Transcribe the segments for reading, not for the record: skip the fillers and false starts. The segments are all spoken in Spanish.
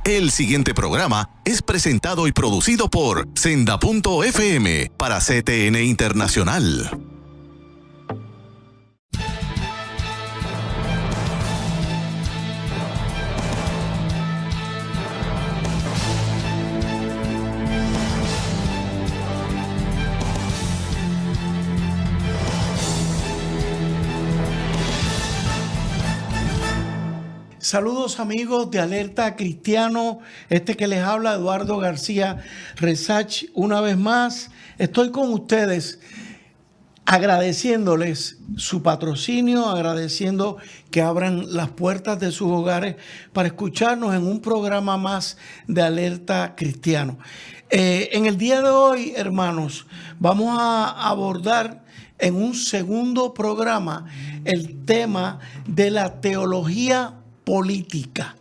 El siguiente programa es presentado y producido por Senda.fm para CTN Internacional. Saludos amigos de Alerta Cristiano, que les habla Eduardo García Resach. Una vez más estoy con ustedes agradeciéndoles su patrocinio, agradeciendo que abran las puertas de sus hogares para escucharnos en un programa más de Alerta Cristiano. En el día de hoy, hermanos, vamos a abordar en un segundo programa el tema de la teología política.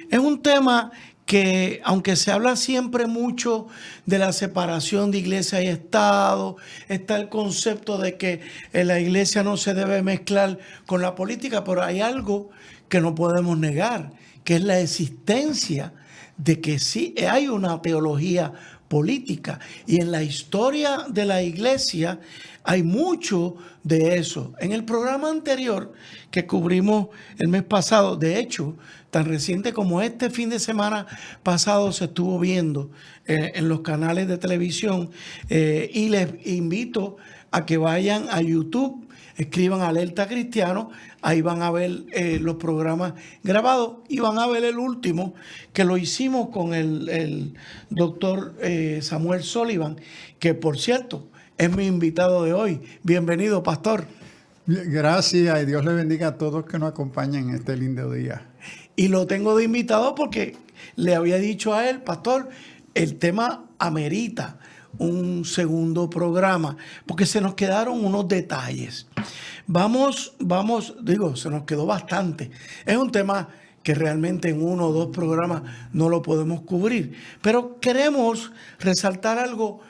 Es un tema que, aunque se habla siempre mucho de la separación de iglesia y Estado, está el concepto de que la iglesia no se debe mezclar con la política, pero hay algo que no podemos negar, que es la existencia de que sí hay una teología política. Y en la historia de la iglesia hay mucho de eso. En el programa anterior que cubrimos el mes pasado, de hecho, tan reciente como este fin de semana pasado se estuvo viendo en los canales de televisión, y les invito a que vayan a YouTube, escriban Alerta Cristiano, ahí van a ver los programas grabados y van a ver el último que lo hicimos con el doctor Samuel Sullivan, que por cierto es mi invitado de hoy. Bienvenido, pastor. Gracias y Dios le bendiga a todos que nos acompañan en este lindo día. Y lo tengo de invitado porque le había dicho a él, pastor, el tema amerita un segundo programa, porque se nos quedaron unos detalles. Se nos quedó bastante. Es un tema que realmente en uno o dos programas no lo podemos cubrir, pero queremos resaltar algo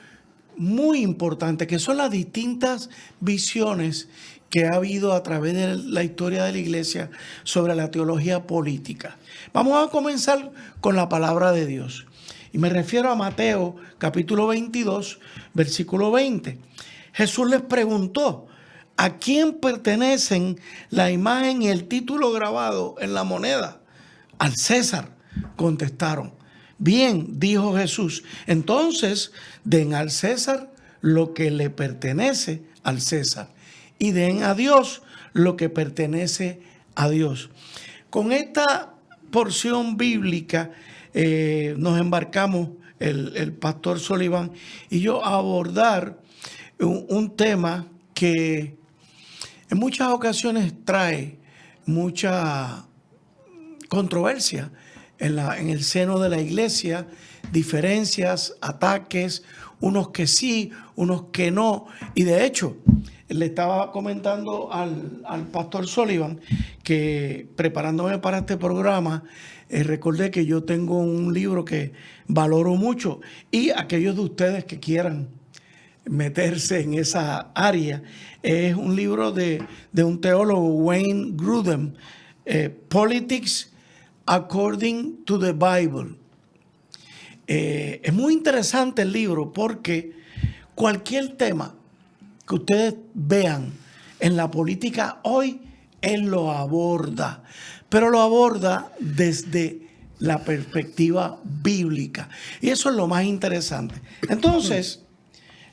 muy importante, que son las distintas visiones que ha habido a través de la historia de la iglesia sobre la teología política. Vamos a comenzar con la palabra de Dios. Y me refiero a Mateo capítulo 22, versículo 20. Jesús les preguntó, ¿a quién pertenecen la imagen y el título grabado en la moneda? Al César, contestaron. Bien, dijo Jesús, entonces den al César lo que le pertenece al César y den a Dios lo que pertenece a Dios. Con esta porción bíblica nos embarcamos el pastor Sullivan y yo a abordar un tema que en muchas ocasiones trae mucha controversia en el seno de la iglesia, diferencias, ataques, unos que sí, unos que no. Y de hecho, le estaba comentando al pastor Sullivan que preparándome para este programa, recordé que yo tengo un libro que valoro mucho y aquellos de ustedes que quieran meterse en esa área, es un libro de un teólogo, Wayne Grudem, Politics According to the Bible. Es muy interesante el libro porque cualquier tema que ustedes vean en la política hoy, él lo aborda, pero lo aborda desde la perspectiva bíblica. Y eso es lo más interesante. Entonces,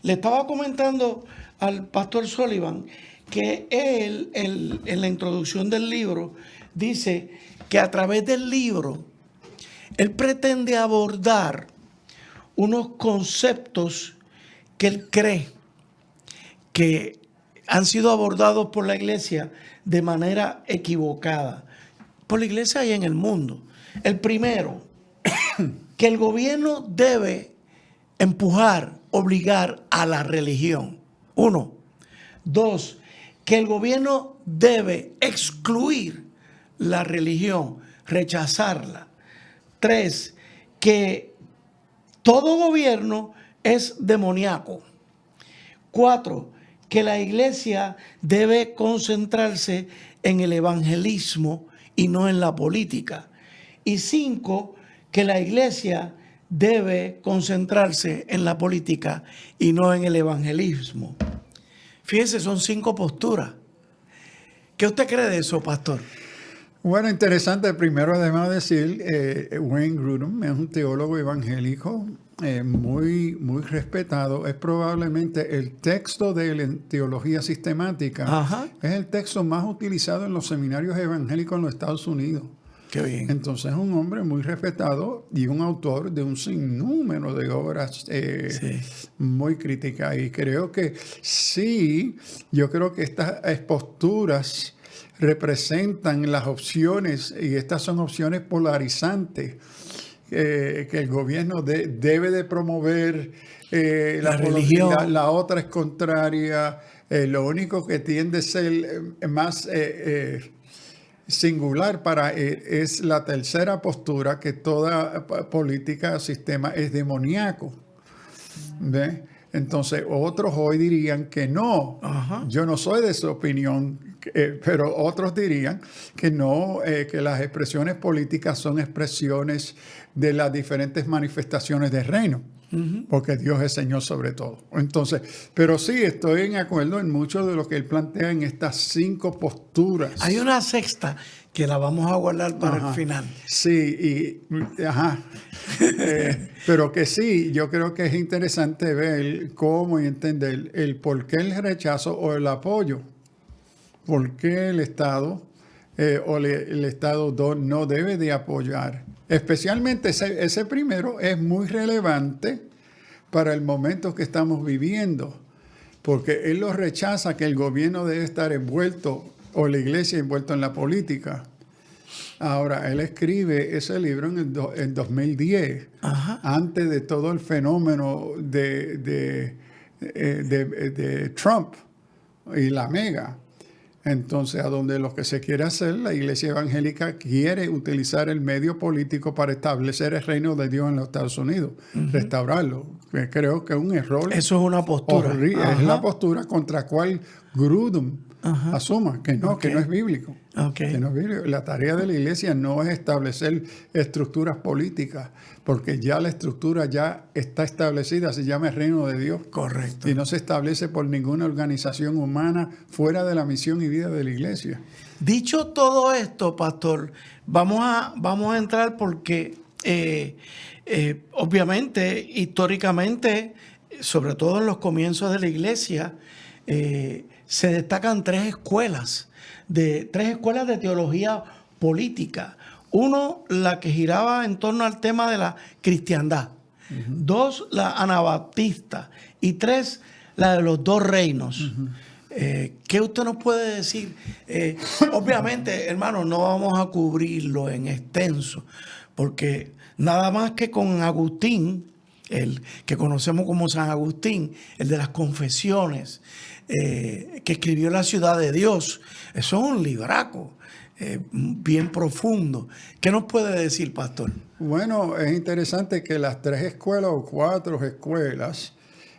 le estaba comentando al pastor Sullivan que él, en la introducción del libro, dice que a través del libro, él pretende abordar unos conceptos que él cree que han sido abordados por la iglesia de manera equivocada, por la iglesia y en el mundo. El primero, que el gobierno debe empujar, obligar a la religión. 1. 2, que el gobierno debe excluir la religión, rechazarla. 3, que todo gobierno es demoníaco. 4, que la iglesia debe concentrarse en el evangelismo y no en la política. Y 5, que la iglesia debe concentrarse en la política y no en el evangelismo. Fíjese, son 5 posturas. ¿Qué usted cree de eso, pastor? Bueno, interesante. Primero, además de decir, Wayne Grudem es un teólogo evangélico muy respetado. Es probablemente el texto de él en teología sistemática. Ajá. Es el texto más utilizado en los seminarios evangélicos en los Estados Unidos. Qué bien. Entonces es un hombre muy respetado y un autor de un sinnúmero de obras muy críticas. Y creo que sí, yo creo que estas posturas representan las opciones, y estas son opciones polarizantes, que el gobierno debe de promover. La religión. La otra es contraria. Lo único que tiende a ser más singular para él es la tercera postura, que toda política o sistema es demoníaco. ¿Ve? Entonces otros hoy dirían que no. Ajá. Yo no soy de esa opinión, pero otros dirían que no, que las expresiones políticas son expresiones de las diferentes manifestaciones del reino. Porque Dios es Señor sobre todo. Entonces, pero sí estoy en acuerdo en mucho de lo que él plantea en estas 5 posturas. Hay una sexta que la vamos a guardar para el final. Sí, pero que sí, yo creo que es interesante ver cómo y entender el por qué el rechazo o el apoyo. ¿Por qué el Estado el Estado no debe de apoyar? Especialmente ese primero es muy relevante para el momento que estamos viviendo, porque él lo rechaza, que el gobierno debe estar envuelto, o la iglesia envuelta en la política. Ahora, él escribe ese libro en 2010, Ajá. antes de todo el fenómeno de Trump y la mega. Entonces, a donde lo que se quiere hacer, la iglesia evangélica quiere utilizar el medio político para establecer el reino de Dios en los Estados Unidos, restaurarlo. Creo que es un error. Eso es una postura. Es la postura contra cual Grudem asuma que no es bíblico. Que no es bíblico. La tarea de la iglesia no es establecer estructuras políticas, porque ya la estructura ya está establecida, se llama el reino de Dios. Correcto. Y no se establece por ninguna organización humana fuera de la misión y vida de la iglesia. Dicho todo esto, pastor, vamos a entrar porque obviamente, históricamente, sobre todo en los comienzos de la iglesia, se destacan 3 escuelas de teología política. 1, la que giraba en torno al tema de la cristiandad. 2, la anabaptista. Y 3, la de los 2 reinos. ¿Qué usted nos puede decir? Obviamente, hermano, no vamos a cubrirlo en extenso, porque nada más que con Agustín, el que conocemos como San Agustín, el de las confesiones, que escribió La Ciudad de Dios, eso es un libraco bien profundo. ¿Qué nos puede decir, pastor? Bueno, es interesante que las 3 escuelas o 4 escuelas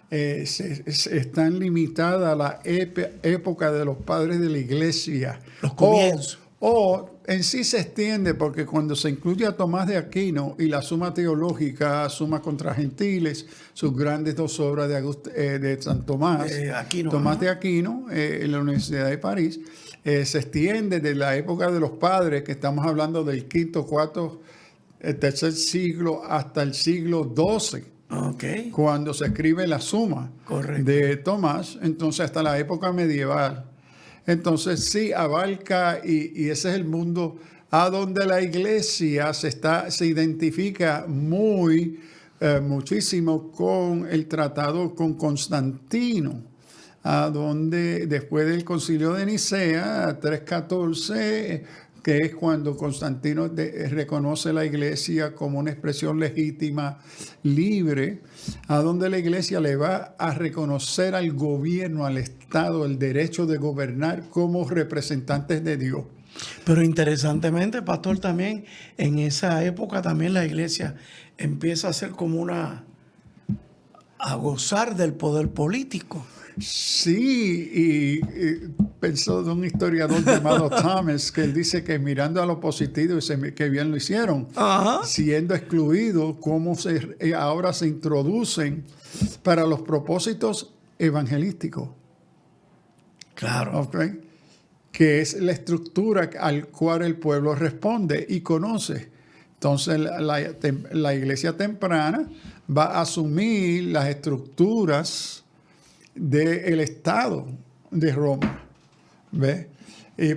están limitadas a la época de los padres de la iglesia. Los comienzos. O en sí se extiende, porque cuando se incluye a Tomás de Aquino y la Suma Teológica, Suma contra Gentiles, sus grandes 2 obras de San Tomás, Tomás de Aquino, en la Universidad de París, se extiende desde la época de los padres, que estamos hablando del quinto, cuarto, tercer siglo, hasta el siglo XII. Cuando se escribe la Suma de Tomás, entonces hasta la época medieval. Entonces sí abarca, y ese es el mundo a donde la iglesia se identifica muchísimo con el tratado con Constantino, a donde después del concilio de Nicea, 314, que es cuando Constantino reconoce la iglesia como una expresión legítima, libre, a donde la iglesia le va a reconocer al gobierno, al Estado, el derecho de gobernar como representantes de Dios. Pero interesantemente, pastor, también en esa época también la iglesia empieza a ser como a gozar del poder político. Sí, y pensó de un historiador llamado Thomas, que él dice que mirando a lo positivo, que bien lo hicieron, siendo excluidos, cómo ahora se introducen para los propósitos evangelísticos. Claro. Okay. Que es la estructura al cual el pueblo responde y conoce. Entonces la iglesia temprana va a asumir las estructuras del Estado de Roma, ¿ves? Y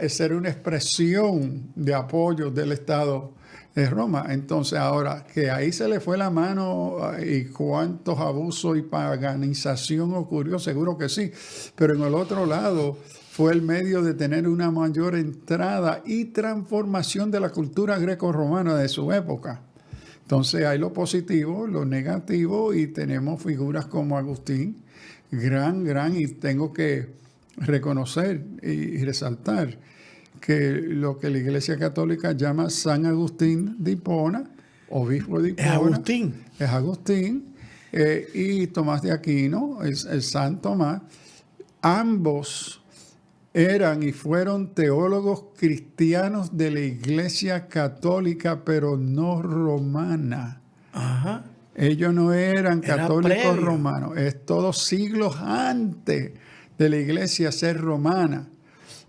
ser una expresión de apoyo del Estado de Roma. Entonces ahora que ahí se le fue la mano y cuántos abusos y paganización ocurrió, seguro que sí, pero en el otro lado fue el medio de tener una mayor entrada y transformación de la cultura greco-romana de su época. Entonces hay lo positivo, lo negativo, y tenemos figuras como Agustín, gran, y tengo que reconocer y resaltar que lo que la Iglesia Católica llama San Agustín de Hipona, obispo de Hipona. Es Agustín. Y Tomás de Aquino, el San Tomás. Ambos eran y fueron teólogos cristianos de la Iglesia Católica, pero no romana. Ajá. Ellos no eran católicos romanos. Es todos siglos antes de la Iglesia ser romana.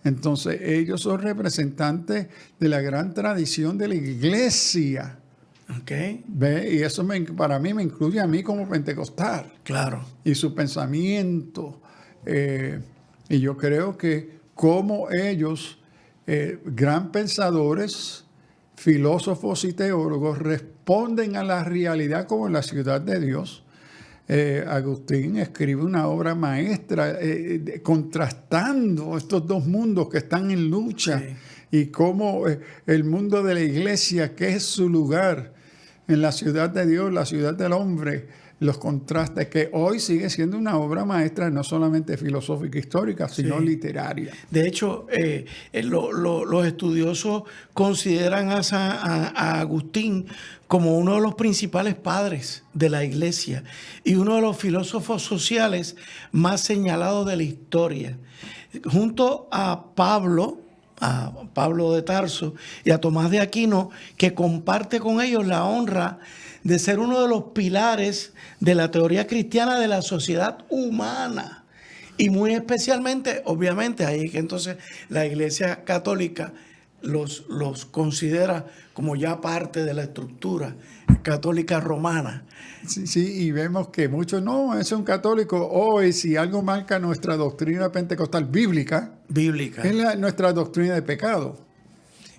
Entonces, ellos son representantes de la gran tradición de la Iglesia. Okay. ¿Ve? Y eso para mí me incluye a mí como pentecostal. Claro. Y su pensamiento. Y yo creo que como ellos, gran pensadores, filósofos y teólogos, responden a la realidad como en la ciudad de Dios. Agustín escribe una obra maestra contrastando estos dos mundos que están en lucha, sí, y cómo el mundo de la iglesia, que es su lugar en la ciudad de Dios, la ciudad del hombre, los contrastes, que hoy sigue siendo una obra maestra no solamente filosófica histórica, sino sí, literaria. De hecho, los estudiosos consideran a Agustín como uno de los principales padres de la iglesia y uno de los filósofos sociales más señalados de la historia. Junto a Pablo de Tarso y a Tomás de Aquino, que comparte con ellos la honra de ser uno de los pilares de la teoría cristiana de la sociedad humana. Y muy especialmente, obviamente, ahí que entonces la Iglesia Católica los considera como ya parte de la estructura católica romana. Sí, y vemos que muchos, no, es un católico. Hoy, si algo marca nuestra doctrina pentecostal bíblica, es nuestra doctrina de pecado.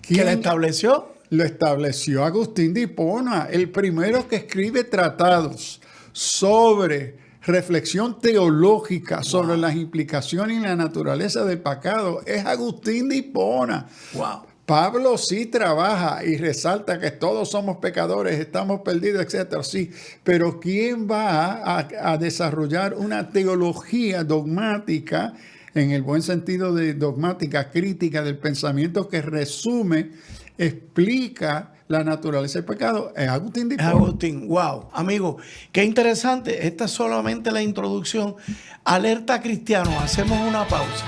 ¿Quién la estableció? Lo estableció Agustín de Hipona, el primero que escribe tratados sobre reflexión teológica, sobre las implicaciones y la naturaleza del pecado. Es Agustín de Hipona. Wow. Pablo sí trabaja y resalta que todos somos pecadores, estamos perdidos, etcétera. Sí, pero ¿quién va a desarrollar una teología dogmática, en el buen sentido de dogmática, crítica del pensamiento, que resume, explica la naturaleza del pecado? Es Agustín de Hipona. Agustín, wow. Amigo, qué interesante. Esta es solamente la introducción. Alerta Cristiano, hacemos una pausa.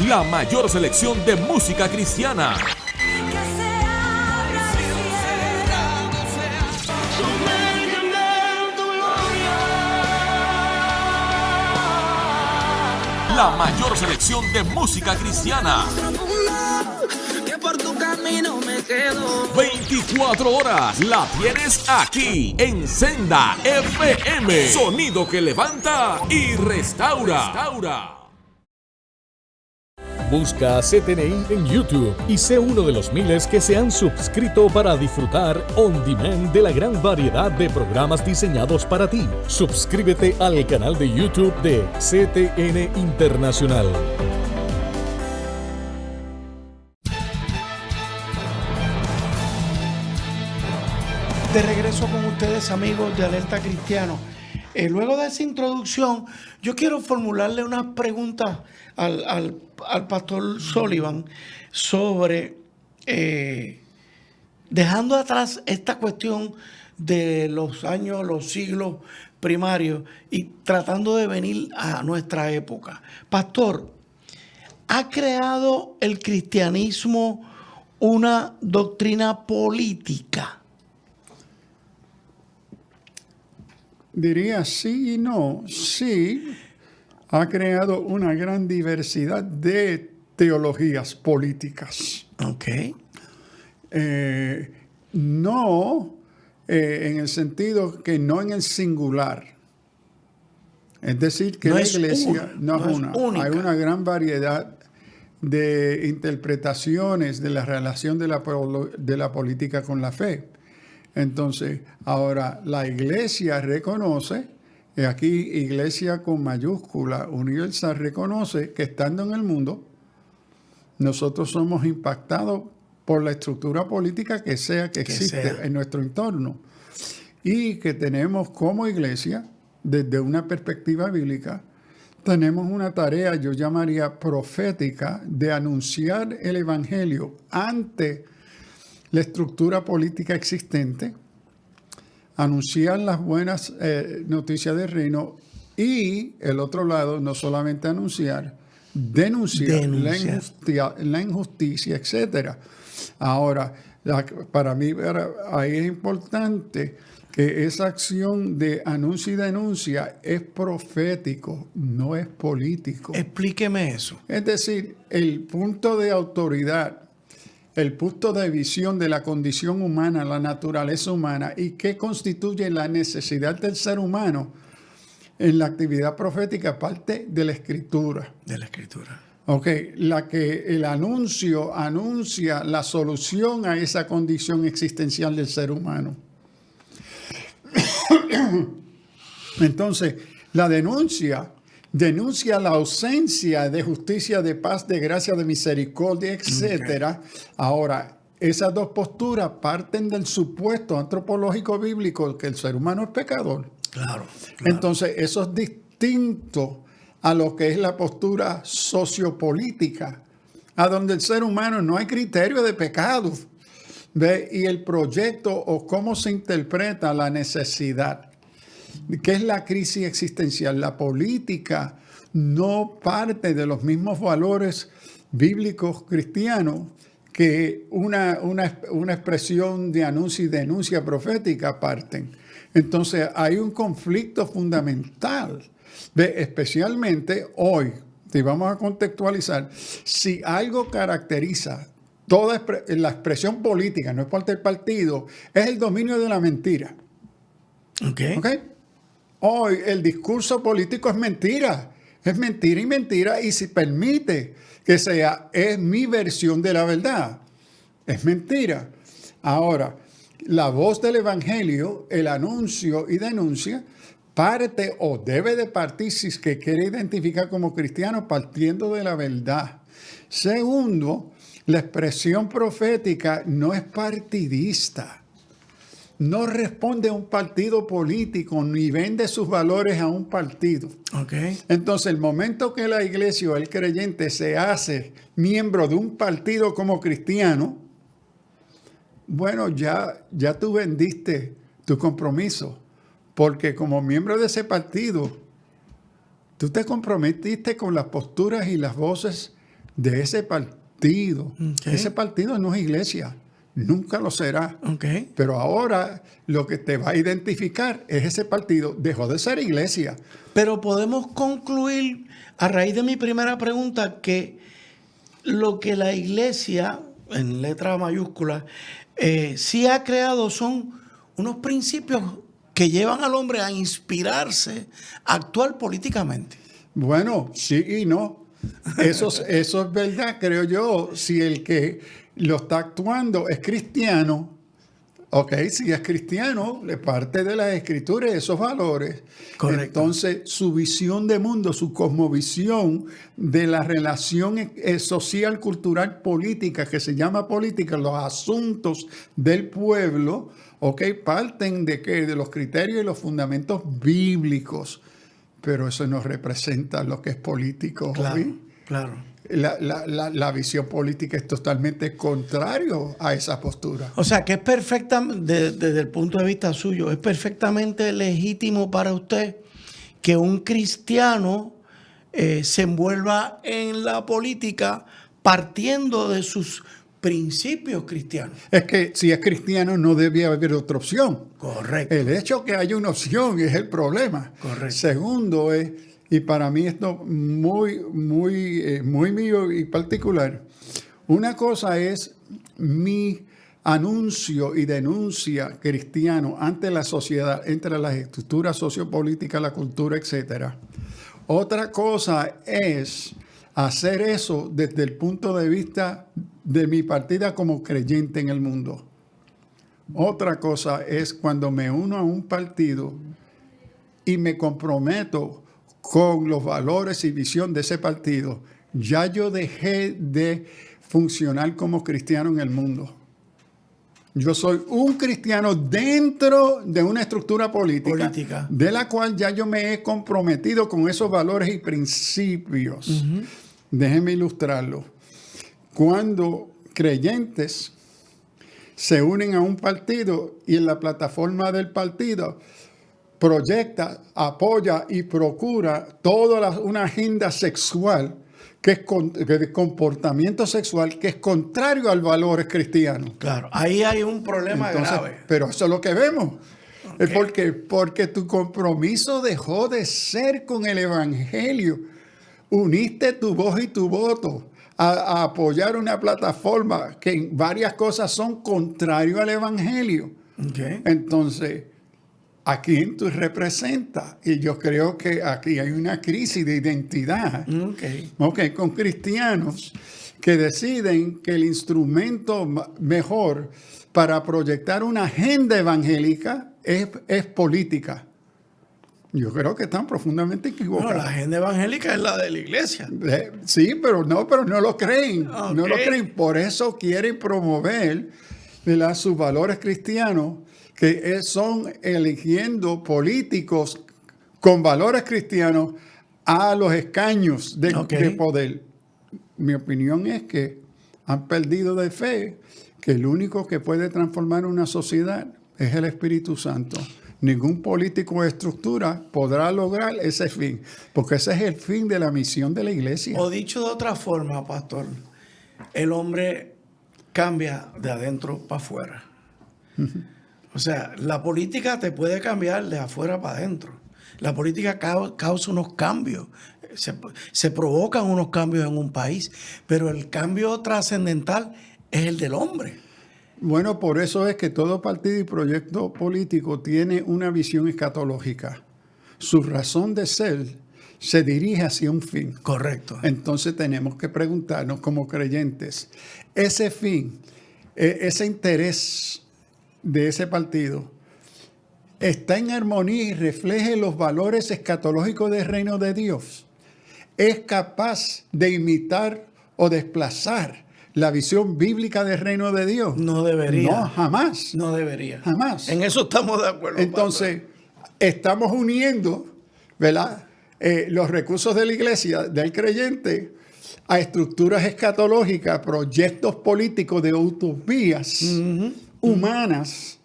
La mayor selección de música cristiana. La mayor selección de música cristiana. 24 horas la tienes aquí en Senda FM. Sonido que levanta y restaura. Busca CTNI en YouTube y sé uno de los miles que se han suscrito para disfrutar on demand de la gran variedad de programas diseñados para ti. Suscríbete al canal de YouTube de CTN Internacional. De regreso con ustedes, amigos de Alerta Cristiano. Luego de esa introducción, yo quiero formularle unas preguntas al pastor Sullivan sobre, dejando atrás esta cuestión de los años, los siglos primarios y tratando de venir a nuestra época. Pastor, ¿ha creado el cristianismo una doctrina política? Diría sí y no. Sí, ha creado una gran diversidad de teologías políticas. Ok. No en el sentido que no en el singular. Es decir, que no la es iglesia no es una. única. Hay una gran variedad de interpretaciones de la relación de la política con la fe. Entonces, ahora la iglesia reconoce, y aquí iglesia con mayúscula, universal, reconoce que estando en el mundo, nosotros somos impactados por la estructura política que existe en nuestro entorno. Y que tenemos como iglesia, desde una perspectiva bíblica, tenemos una tarea, yo llamaría profética, de anunciar el evangelio ante la estructura política existente, anunciar las buenas noticias del reino y, el otro lado, no solamente anunciar, denunciar. La injusticia, etc. Ahora, para mí ahí es importante que esa acción de anuncio y denuncia es profético, no es político. Explíqueme eso. Es decir, el punto de autoridad, el punto de visión de la condición humana, la naturaleza humana y qué constituye la necesidad del ser humano en la actividad profética parte de la Escritura. De la Escritura. Ok, la que el anuncio anuncia la solución a esa condición existencial del ser humano. Entonces, la denuncia la ausencia de justicia, de paz, de gracia, de misericordia, etc. Okay. Ahora, esas dos posturas parten del supuesto antropológico bíblico que el ser humano es pecador. Claro. Entonces, eso es distinto a lo que es la postura sociopolítica, a donde el ser humano no hay criterio de pecado. ¿Ve? Y el proyecto o cómo se interpreta la necesidad. ¿Qué es la crisis existencial? La política no parte de los mismos valores bíblicos cristianos que una expresión de anuncio y denuncia profética parten. Entonces hay un conflicto fundamental. ¿Ve? Especialmente hoy, si vamos a contextualizar, si algo caracteriza toda la expresión política, no es parte del partido, es el dominio de la mentira. Okay. Hoy el discurso político es mentira y mentira, y si permite que sea, es mi versión de la verdad, es mentira. Ahora, la voz del evangelio, el anuncio y denuncia, parte o debe de partir, si es que quiere identificar como cristiano, partiendo de la verdad. Segundo, la expresión profética no es partidista. No responde a un partido político ni vende sus valores a un partido. Okay. Entonces, el momento que la iglesia o el creyente se hace miembro de un partido como cristiano, bueno, ya tú vendiste tu compromiso, porque como miembro de ese partido, tú te comprometiste con las posturas y las voces de ese partido. Okay. Ese partido no es iglesia. Nunca lo será. Okay. Pero ahora lo que te va a identificar es ese partido. Dejó de ser iglesia. Pero podemos concluir, a raíz de mi primera pregunta, que lo que la iglesia, en letra mayúscula, sí ha creado son unos principios que llevan al hombre a inspirarse, a actuar políticamente. Bueno, sí y no. Eso es verdad, creo yo. Si el que lo está actuando es cristiano, si es cristiano, le parte de las escrituras esos valores. Correcto. Entonces, su visión de mundo, su cosmovisión de la relación social, cultural, política, que se llama política, los asuntos del pueblo, parten de ¿qué? De los criterios y los fundamentos bíblicos. Pero eso no representa lo que es político claro. hoy. Claro. La visión política es totalmente contrario a esa postura. O sea, que es desde el punto de vista suyo, es perfectamente legítimo para usted que un cristiano se envuelva en la política partiendo de sus principios cristianos. Es que si es cristiano no debe haber otra opción. Correcto. El hecho que haya una opción es el problema. Correcto. Segundo es, y para mí esto muy mío y particular, una cosa es mi anuncio y denuncia cristiano ante la sociedad, entre las estructuras sociopolíticas, la cultura, etcétera. Otra cosa es hacer eso desde el punto de vista de mi partida como creyente en el mundo. Otra cosa es cuando me uno a un partido y me comprometo con los valores y visión de ese partido. Ya yo dejé de funcionar como cristiano en el mundo. Yo soy un cristiano dentro de una estructura política. De la cual ya yo me he comprometido con esos valores y principios. Uh-huh. Déjenme ilustrarlo. Cuando creyentes se unen a un partido y en la plataforma del partido proyecta, apoya y procura toda una agenda sexual que es de comportamiento sexual que es contrario al valor cristiano. Claro, ahí hay un problema grave. Pero eso es lo que vemos. Okay. Porque tu compromiso dejó de ser con el evangelio. Uniste tu voz y tu voto a apoyar una plataforma que en varias cosas son contrarios al evangelio. Okay. Entonces, ¿a quién tú representas? Y yo creo que aquí hay una crisis de identidad. Con cristianos que deciden que el instrumento mejor para proyectar una agenda evangélica es política. Yo creo que están profundamente equivocados. No, la agenda evangélica es la de la iglesia. Sí, pero no lo creen. Okay. No lo creen. Por eso quieren promover, ¿verdad?, sus valores cristianos, que son eligiendo políticos con valores cristianos a los escaños de poder. Mi opinión es que han perdido de fe que el único que puede transformar una sociedad es el Espíritu Santo. Ningún político o estructura podrá lograr ese fin, porque ese es el fin de la misión de la iglesia. O dicho de otra forma, pastor, el hombre cambia de adentro para afuera. Uh-huh. O sea, la política te puede cambiar de afuera para adentro. La política causa unos cambios. Se provocan unos cambios en un país, pero el cambio trascendental es el del hombre. Bueno, por eso es que todo partido y proyecto político tiene una visión escatológica. Su razón de ser se dirige hacia un fin. Correcto. Entonces tenemos que preguntarnos como creyentes, ese fin, ese interés de ese partido, ¿está en armonía y refleja los valores escatológicos del reino de Dios? ¿Es capaz de imitar o desplazar la visión bíblica del reino de Dios? No debería. No, jamás. No debería. Jamás. En eso estamos de acuerdo. Entonces, estamos uniendo, ¿verdad?, los recursos de la iglesia, del creyente, a estructuras escatológicas, proyectos políticos de utopías humanas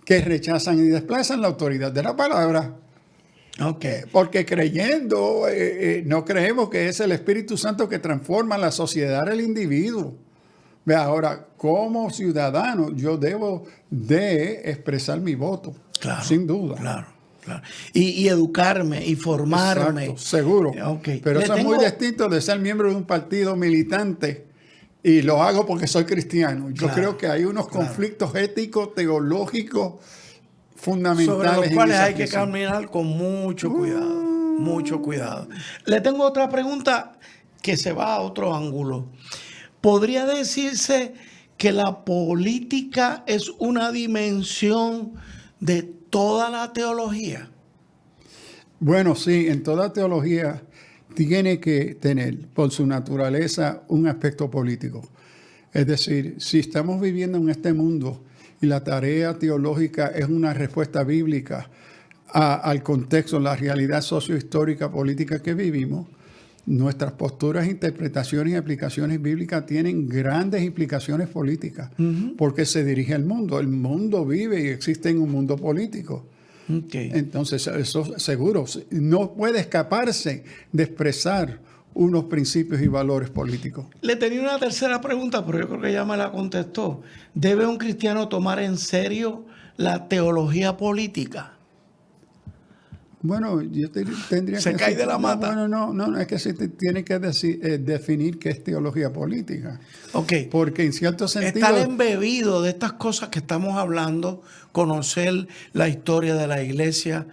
que rechazan y desplazan la autoridad de la palabra. Porque creyendo, no creemos que es el Espíritu Santo que transforma la sociedad del individuo. Ahora, como ciudadano, yo debo de expresar mi voto, claro, sin duda. Claro. Y educarme y formarme. Exacto, seguro. Pero eso es muy distinto de ser miembro de un partido militante y lo hago porque soy cristiano. Yo creo que hay unos conflictos éticos, teológicos, fundamentales. Sobre los cuales hay que caminar con mucho cuidado. Mucho cuidado. Le tengo otra pregunta que se va a otro ángulo. ¿Podría decirse que la política es una dimensión de toda la teología? Bueno, sí, en toda teología tiene que tener por su naturaleza un aspecto político. Es decir, si estamos viviendo en este mundo y la tarea teológica es una respuesta bíblica al contexto, la realidad sociohistórica política que vivimos, nuestras posturas, interpretaciones y aplicaciones bíblicas tienen grandes implicaciones políticas, porque se dirige al mundo. El mundo vive y existe en un mundo político. Okay. Entonces, eso seguro, no puede escaparse de expresar unos principios y valores políticos. Le tenía una tercera pregunta, pero yo creo que ya me la contestó. ¿Debe un cristiano tomar en serio la teología política? Bueno, yo tendría se que... cae de la mata. Bueno, no, es que se tiene que definir qué es teología política. Okay. Porque en cierto sentido... Estar embebido de estas cosas que estamos hablando, conocer la historia de la iglesia.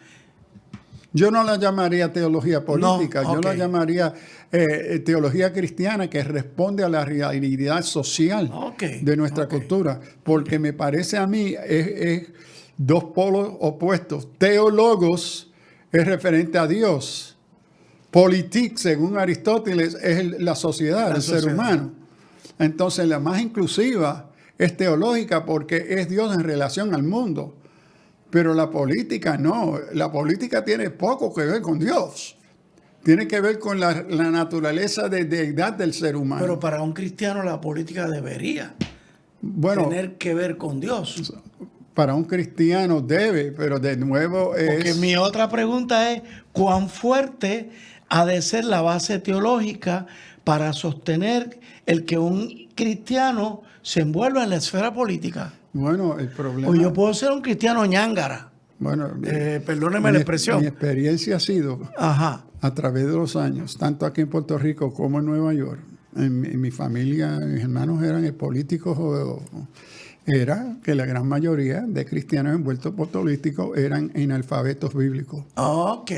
Yo no la llamaría teología política, no, yo la llamaría teología cristiana que responde a la realidad social de nuestra cultura. Porque me parece a mí es dos polos opuestos. Teólogos es referente a Dios. Politik, según Aristóteles, es la sociedad, el ser humano. Entonces, la más inclusiva es teológica porque es Dios en relación al mundo. Pero la política no. La política tiene poco que ver con Dios. Tiene que ver con la naturaleza de deidad del ser humano. Pero para un cristiano la política debería tener que ver con Dios. Para un cristiano debe, pero de nuevo es... Porque mi otra pregunta es, ¿cuán fuerte ha de ser la base teológica para sostener el que un cristiano se envuelva en la esfera política? Bueno, el problema... O yo puedo ser un cristiano ñángara. Bueno, perdóneme la expresión. Mi experiencia ha sido, a través de los años, tanto aquí en Puerto Rico como en Nueva York, en mi familia, mis hermanos eran políticos era que la gran mayoría de cristianos envueltos por políticos eran analfabetos bíblicos. Ok.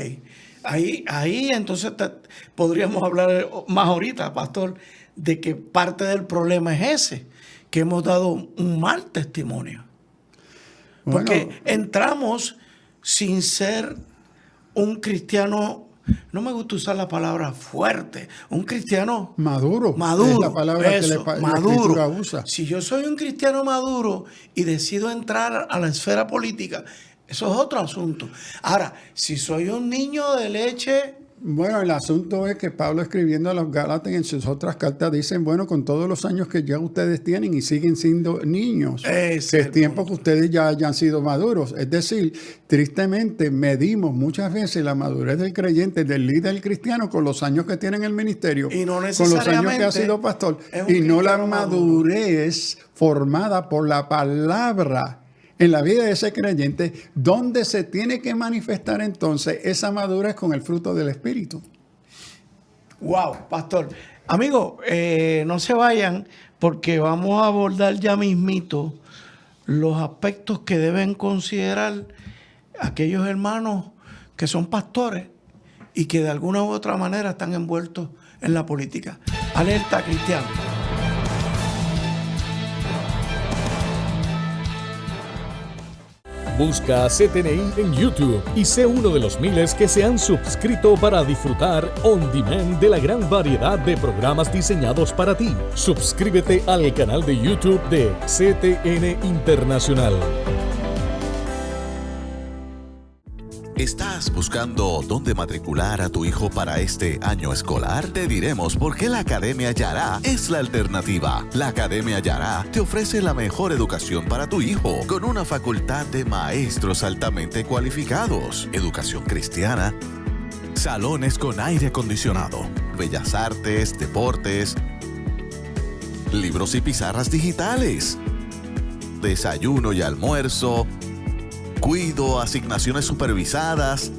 Ahí entonces podríamos hablar más ahorita, pastor, de que parte del problema es ese, que hemos dado un mal testimonio. Porque entramos sin ser un cristiano, no me gusta usar la palabra fuerte, un cristiano maduro. Es la palabra que la Escritura usa. Si yo soy un cristiano maduro y decido entrar a la esfera política, eso es otro asunto. Ahora, si soy un niño de leche... Bueno, el asunto es que Pablo, escribiendo a los Gálatas en sus otras cartas, dicen, bueno, con todos los años que ya ustedes tienen y siguen siendo niños, que es tiempo que ustedes ya hayan sido maduros. Es decir, tristemente medimos muchas veces la madurez del creyente, del líder cristiano, con los años que tiene en el ministerio, y no con los años que ha sido pastor, y no la madurez formada por la palabra en la vida de ese creyente, donde se tiene que manifestar entonces esa madurez con el fruto del Espíritu. Wow, pastor. Amigos, no se vayan porque vamos a abordar ya mismito los aspectos que deben considerar aquellos hermanos que son pastores y que de alguna u otra manera están envueltos en la política. Alerta cristiano. Busca CTNI en YouTube y sé uno de los miles que se han suscrito para disfrutar on demand de la gran variedad de programas diseñados para ti. Suscríbete al canal de YouTube de CTN Internacional. ¿Estás buscando dónde matricular a tu hijo para este año escolar? Te diremos por qué la Academia Yará es la alternativa. La Academia Yará te ofrece la mejor educación para tu hijo, con una facultad de maestros altamente cualificados, educación cristiana, salones con aire acondicionado, bellas artes, deportes, libros y pizarras digitales, desayuno y almuerzo, cuido, asignaciones supervisadas,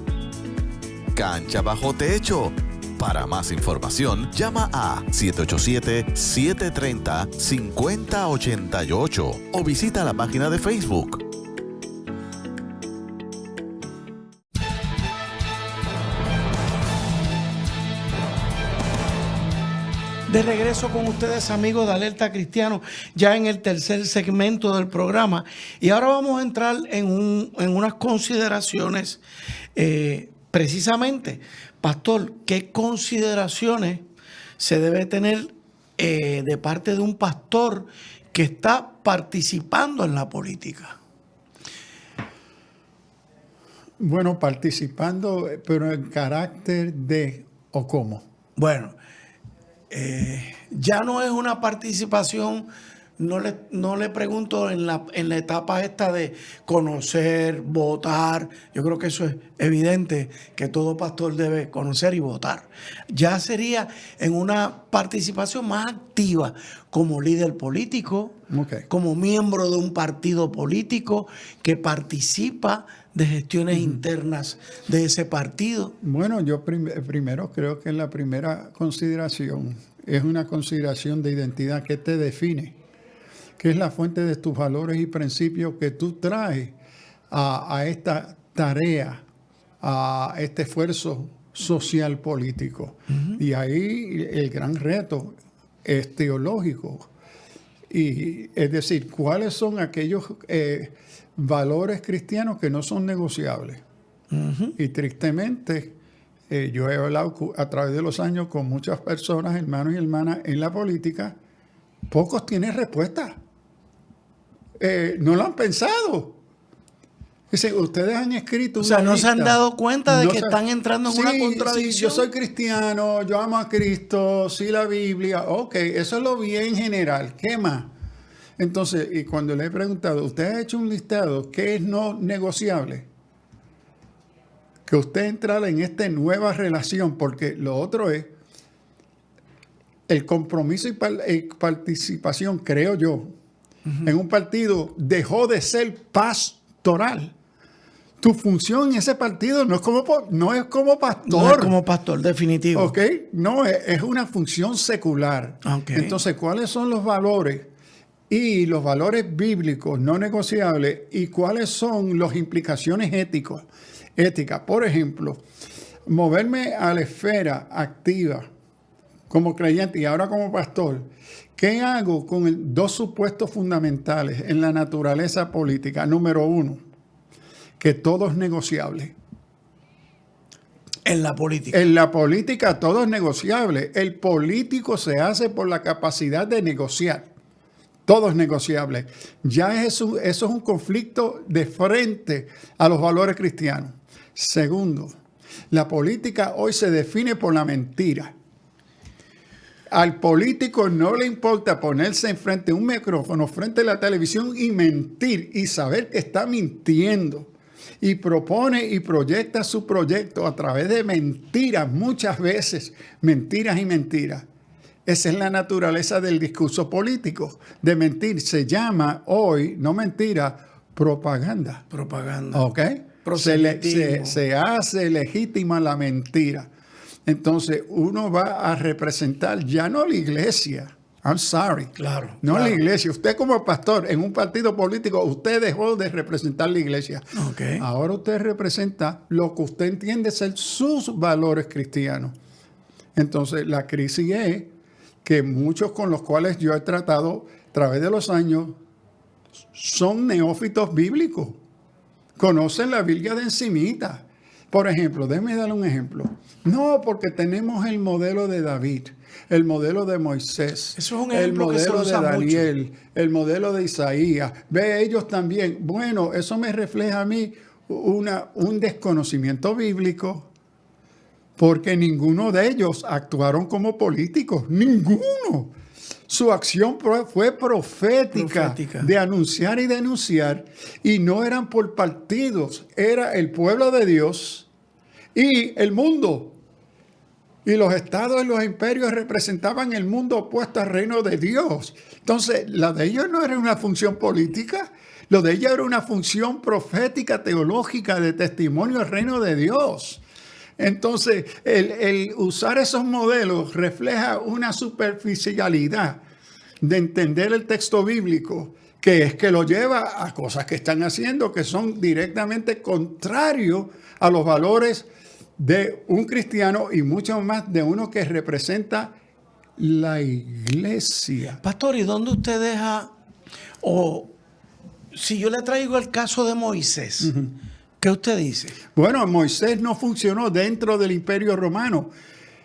cancha bajo techo. Para más información, llama a 787-730-5088 o visita la página de Facebook. De regreso con ustedes, amigos de Alerta Cristiano, ya en el tercer segmento del programa. Y ahora vamos a entrar en unas consideraciones. Precisamente, pastor, ¿qué consideraciones se debe tener de parte de un pastor que está participando en la política? Bueno, participando, pero en carácter de, ¿o cómo? Bueno, ya no es una participación, no le pregunto en la etapa esta de conocer, votar. Yo creo que eso es evidente, que todo pastor debe conocer y votar. Ya sería en una participación más activa como líder político, como miembro de un partido político que participa de gestiones internas de ese partido. Bueno, yo primero creo que la primera consideración es una consideración de identidad que te define, que es la fuente de tus valores y principios que tú traes a esta tarea, a este esfuerzo social político. Y ahí el gran reto es teológico. Y es decir, ¿cuáles son aquellos valores cristianos que no son negociables? Y tristemente, yo he hablado a través de los años con muchas personas, hermanos y hermanas, en la política. Pocos tienen respuesta. No lo han pensado. Dice, ustedes han escrito una no lista. Se han dado cuenta de que están entrando en una contradicción. Sí, yo soy cristiano, yo amo a Cristo, sí la Biblia. Ok, eso es lo bien general. ¿Qué más? Entonces, y cuando le he preguntado, ¿usted ha hecho un listado? ¿Qué es no negociable? Que usted entrara en esta nueva relación, porque lo otro es el compromiso y participación, creo yo, en un partido dejó de ser pastoral. Tu función en ese partido no es como pastor. No es como pastor, definitivo. ¿Ok? No, es una función secular. Okay. Entonces, ¿cuáles son los valores y los valores bíblicos no negociables y cuáles son las implicaciones éticas? Por ejemplo, moverme a la esfera activa como creyente y ahora como pastor. ¿Qué hago con dos supuestos fundamentales en la naturaleza política? Número uno, que todo es negociable. En la política. En la política todo es negociable. El político se hace por la capacidad de negociar. Todo es negociable. Ya eso es un conflicto de frente a los valores cristianos. Segundo, la política hoy se define por la mentira. Al político no le importa ponerse enfrente de un micrófono, frente a la televisión y mentir y saber que está mintiendo. Y propone y proyecta su proyecto a través de mentiras, muchas veces, mentiras y mentiras. Esa es la naturaleza del discurso político, de mentir. Se llama hoy, no mentira, propaganda. Propaganda. ¿Ok? Se hace legítima la mentira. Entonces, uno va a representar ya no la iglesia. I'm sorry. Claro. No la iglesia. Usted como pastor en un partido político, usted dejó de representar la iglesia. Okay. Ahora usted representa lo que usted entiende ser sus valores cristianos. Entonces, la crisis es que muchos con los cuales yo he tratado a través de los años son neófitos bíblicos. Conocen la Biblia de encimita. Por ejemplo, déjeme darle un ejemplo. No, porque tenemos el modelo de David, el modelo de Moisés, eso es un el ejemplo modelo que se de usa Daniel, mucho. El modelo de Isaías. Ve, ellos también. Bueno, eso me refleja a mí un desconocimiento bíblico, porque ninguno de ellos actuaron como políticos. Ninguno. Su acción fue profética de anunciar y denunciar, y no eran por partidos, era el pueblo de Dios y el mundo. Y los estados y los imperios representaban el mundo opuesto al reino de Dios. Entonces, la de ellos no era una función política, lo de ellos era una función profética, teológica, de testimonio al reino de Dios. Entonces, el usar esos modelos refleja una superficialidad de entender el texto bíblico, que es que lo lleva a cosas que están haciendo que son directamente contrarios a los valores de un cristiano y mucho más de uno que representa la iglesia. Pastor, ¿y dónde usted deja, o si yo le traigo el caso de Moisés, ¿qué usted dice? Bueno, Moisés no funcionó dentro del Imperio Romano.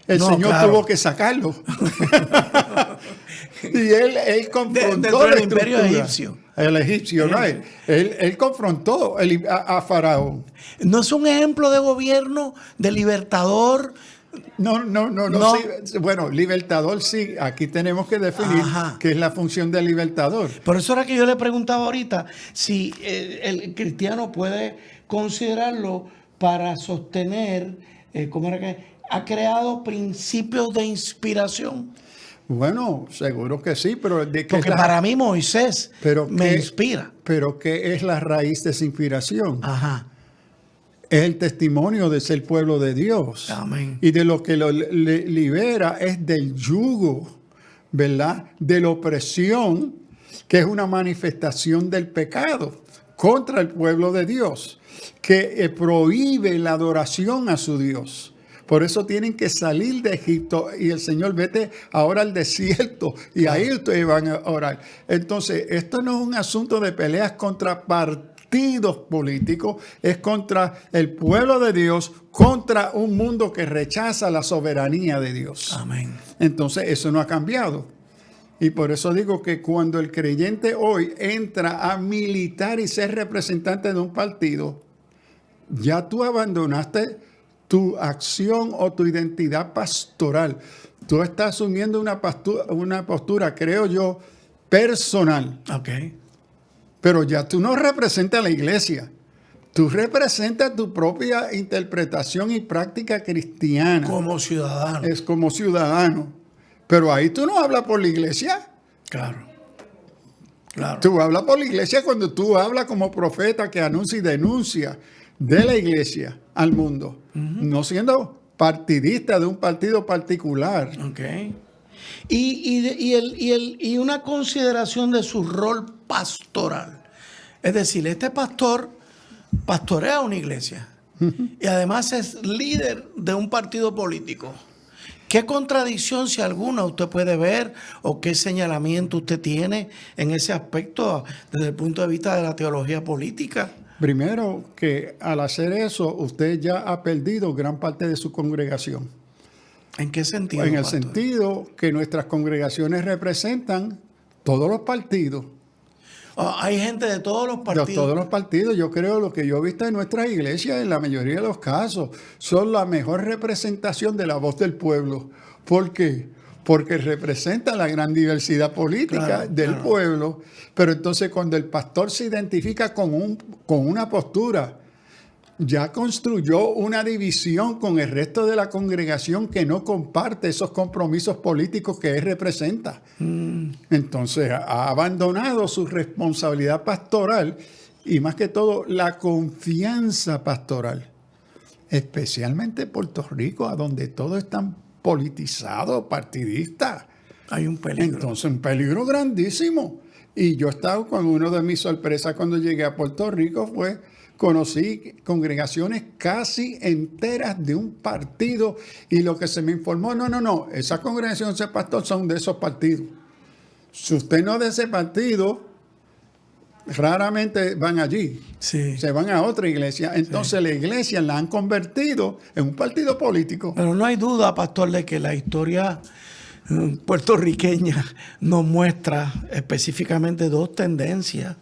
El Señor tuvo que sacarlo. Y él confrontó el Imperio egipcio. El egipcio, right. Él confrontó a Faraón. ¿No es un ejemplo de gobierno, de libertador, No. Sí. Bueno, libertador sí. Aquí tenemos que definir qué es la función del libertador. Por eso era que yo le preguntaba ahorita si el cristiano puede considerarlo para sostener, ¿cómo era que ha creado principios de inspiración? Bueno, seguro que sí, pero porque para mí Moisés me inspira. Pero ¿qué es la raíz de esa inspiración? Ajá. Es el testimonio de ser pueblo de Dios. Amén. Y de lo que lo libera es del yugo, ¿verdad? De la opresión, que es una manifestación del pecado contra el pueblo de Dios, que prohíbe la adoración a su Dios. Por eso tienen que salir de Egipto y el Señor, vete ahora al desierto y ahí ustedes van a orar. Entonces, esto no es un asunto de peleas contra partidos políticos, es contra el pueblo de Dios, contra un mundo que rechaza la soberanía de Dios. Amén. Entonces, eso no ha cambiado. Y por eso digo que cuando el creyente hoy entra a militar y ser representante de un partido, ya tú abandonaste tu acción o tu identidad pastoral. Tú estás asumiendo una postura, creo yo, personal. Okay. Pero ya tú no representas a la iglesia. Tú representas tu propia interpretación y práctica cristiana. Como ciudadano. Es como ciudadano. Pero ahí tú no hablas por la iglesia. Claro. Tú hablas por la iglesia cuando tú hablas como profeta que anuncia y denuncia de la iglesia al mundo. No siendo partidista de un partido particular. Okay. Y una consideración de su rol pastoral. Es decir, este pastor pastorea una iglesia y además es líder de un partido político. ¿Qué contradicción, si alguna, usted puede ver o qué señalamiento usted tiene en ese aspecto desde el punto de vista de la teología política? Primero, que al hacer eso, usted ya ha perdido gran parte de su congregación. ¿En qué sentido, En el pastor? sentido que nuestras congregaciones representan todos los partidos. Hay gente de todos los partidos. De todos los partidos. Yo creo lo que yo he visto en nuestras iglesias, en la mayoría de los casos, son la mejor representación de la voz del pueblo. ¿Por qué? Porque representa la gran diversidad política del pueblo. Pero entonces cuando el pastor se identifica con una postura, ya construyó una división con el resto de la congregación que no comparte esos compromisos políticos que él representa. Entonces ha abandonado su responsabilidad pastoral y más que todo la confianza pastoral, especialmente Puerto Rico, a donde todo es tan politizado, partidista. Hay un peligro. Entonces un peligro grandísimo. Y yo estaba con una de mis sorpresas cuando llegué a Puerto Rico conocí congregaciones casi enteras de un partido y lo que se me informó, no, esas congregaciones de pastor son de esos partidos. Si usted no es de ese partido, raramente van allí. Sí. Se van a otra iglesia. Entonces la iglesia la han convertido en un partido político. Pero no hay duda, pastor, de que la historia puertorriqueña nos muestra específicamente dos tendencias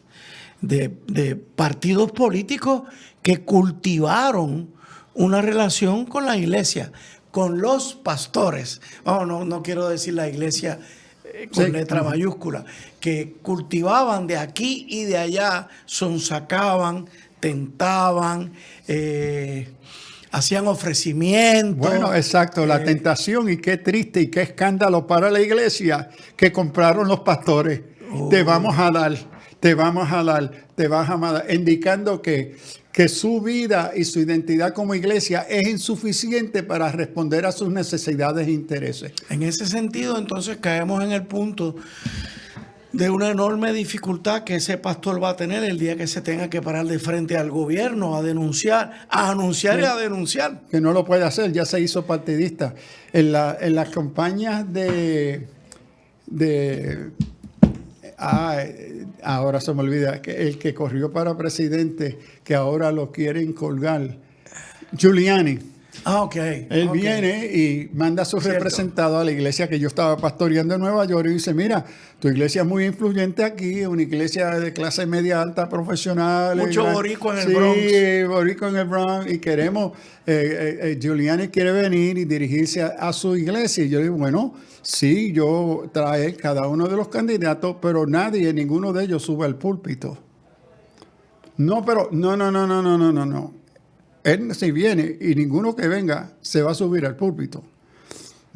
de partidos políticos que cultivaron una relación con la iglesia, con los pastores. No quiero decir la iglesia con letra mayúscula, que cultivaban de aquí y de allá, sonsacaban, tentaban, hacían ofrecimientos. Bueno, exacto, la tentación, y qué triste y qué escándalo para la iglesia que compraron los pastores. Te vamos a dar, te vamos a dar, te vas a dar, indicando que su vida y su identidad como iglesia es insuficiente para responder a sus necesidades e intereses. En ese sentido, entonces caemos en el punto de una enorme dificultad que ese pastor va a tener el día que se tenga que parar de frente al gobierno a denunciar, a anunciar y a denunciar. Que no lo puede hacer, ya se hizo partidista. En las campañas ahora se me olvida, el que corrió para presidente, que ahora lo quieren colgar, Giuliani. Ok. Él viene y manda a sus representados a la iglesia que yo estaba pastoreando en Nueva York y dice, mira, tu iglesia es muy influyente aquí, es una iglesia de clase media alta, profesional. Mucho boricua en el Bronx. Sí, boricua en el Bronx. Y queremos, Giuliani quiere venir y dirigirse a su iglesia. Y yo digo, bueno, sí, yo trae cada uno de los candidatos, pero ninguno de ellos sube al púlpito. No, pero, no. Él si viene y ninguno que venga se va a subir al púlpito.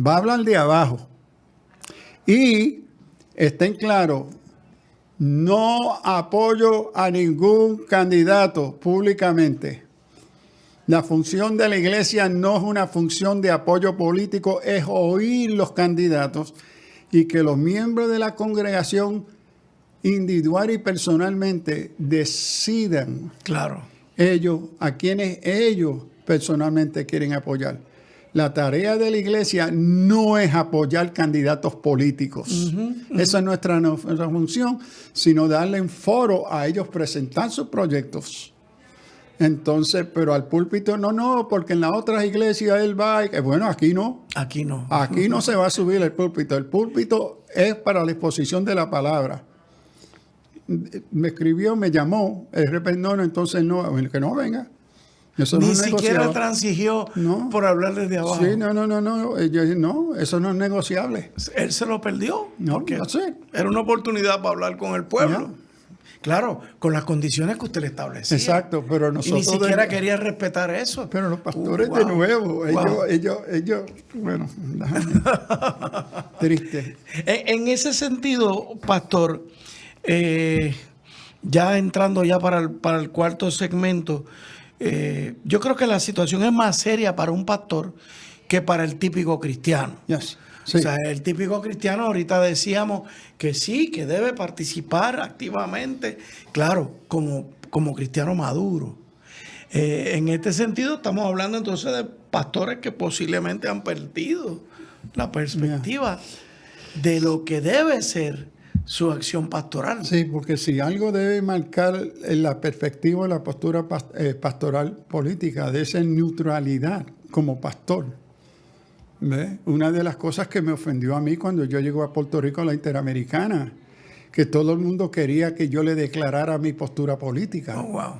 Va a hablar de abajo. Y estén claros, no apoyo a ningún candidato públicamente. La función de la iglesia no es una función de apoyo político, es oír los candidatos y que los miembros de la congregación individual y personalmente decidan. Claro. A quienes ellos personalmente quieren apoyar. La tarea de la iglesia no es apoyar candidatos políticos. Esa es nuestra función, sino darle un foro a ellos presentar sus proyectos. Entonces, pero al púlpito no, porque en las otras iglesias él va y bueno, aquí no. Aquí no. Aquí no se va a subir el púlpito. El púlpito es para la exposición de la palabra. Me escribió, me llamó, entonces no, que no venga. Eso Ni no es siquiera transigió por hablar desde abajo. Sí, no, eso no es negociable. Él se lo perdió. No, porque no sé. Era una oportunidad para hablar con el pueblo. Claro, con las condiciones que usted le establecía. Exacto, pero nosotros... Y ni siquiera quería respetar eso. Pero los pastores de nuevo, ellos, bueno, triste. En ese sentido, pastor, ya entrando ya para el cuarto segmento, yo creo que la situación es más seria para un pastor que para el típico cristiano. Yes. Sí. O sea, el típico cristiano, ahorita decíamos que sí, que debe participar activamente, claro, como cristiano maduro. En este sentido, estamos hablando entonces de pastores que posiblemente han perdido la perspectiva de lo que debe ser su acción pastoral. Sí, porque si algo debe marcar la perspectiva de la postura pastoral política, de esa neutralidad como pastor. ¿Ve? Una de las cosas que me ofendió a mí cuando yo llego a Puerto Rico a la Interamericana, que todo el mundo quería que yo le declarara mi postura política. Oh, wow.